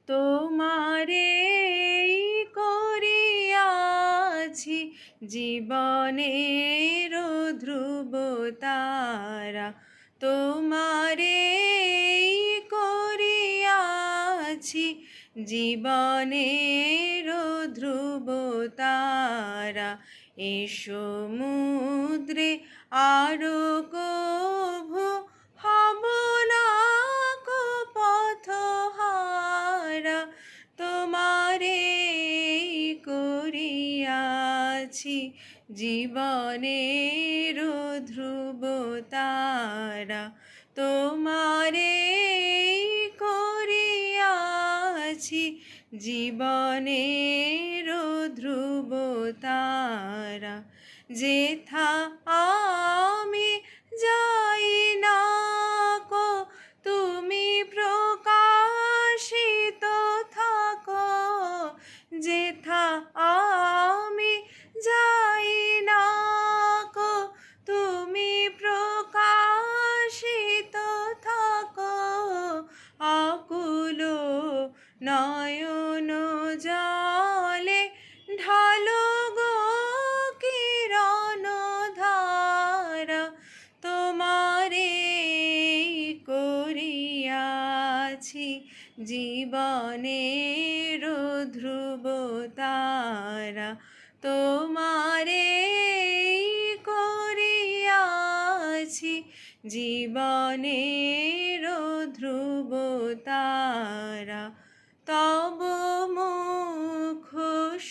তোমারে করিয়াছি জীবনের ধ্রুব তারা, তোমারে করিয়াছি জীবনের ধ্রুব তারা। এ সমুদ্রে আরো কভু হব না কো পথহারা, তোমারে করিয়াছি জীবনের ধ্রুব তারা, তোমারে করিয়াছি জীবনের ধ্রুব তারা। যেথা আমি যাই না কো তুমি প্রকাশিত থাকো, যেথা আমি যাই না কো তুমি প্রকাশিত থাকো। আকুল নয়ন জলে ঢালো গো কিরণ ধারা, তোমারে করিয়াছি জীবনের ধ্রুব তারা, তোমারে করিয়াছি জীবনের ধ্রুব তারা। তব মুখ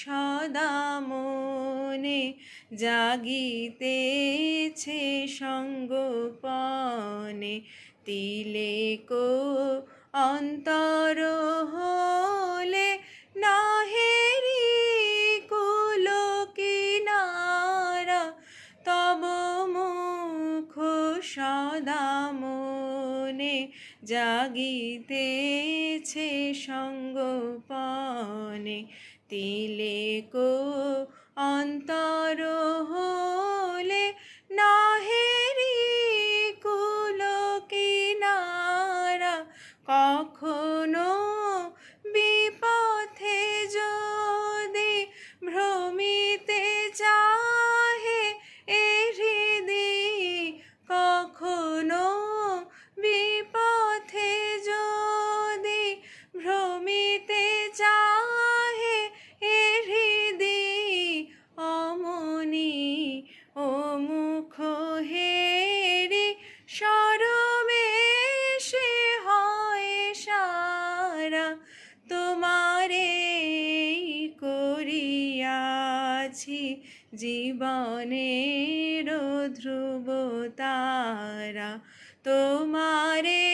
সদা মনে জাগিতেছে সঙ্গোপনে, তিলেক অন্তর হলে নাহেরি কুল কিনারা, তব মুখ সদা মনে জাগিতেছে সঙ্গোপনে, তিলেক অন্তর হলে নাহেরি কুল কিনারা। কখনো বিপথে যদি ভ্রমিতে চাহে এ হৃদয়, কখনো বিপথে যদি ভ্রমিতে চাহে এ হৃদয়, অমনি ও মুখ হেরি সরবেশে হয় সারা, তোমারে করিয়াছি জীবনের ধ্রুব তারা, তোমারে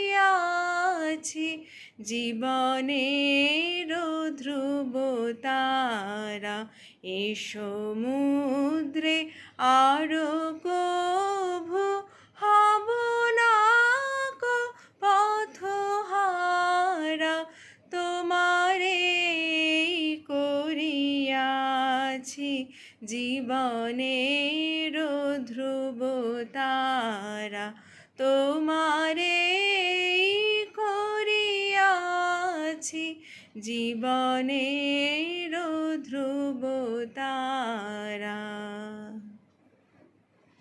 করিয়াছি জীবনের ধ্রুব তারা। এ সমুদ্রে আরো কভু হব না কো পথহারা, তোমারে করিয়াছি জীবনের ধ্রুব তারা, তোমারে করিয়াছি জীবনের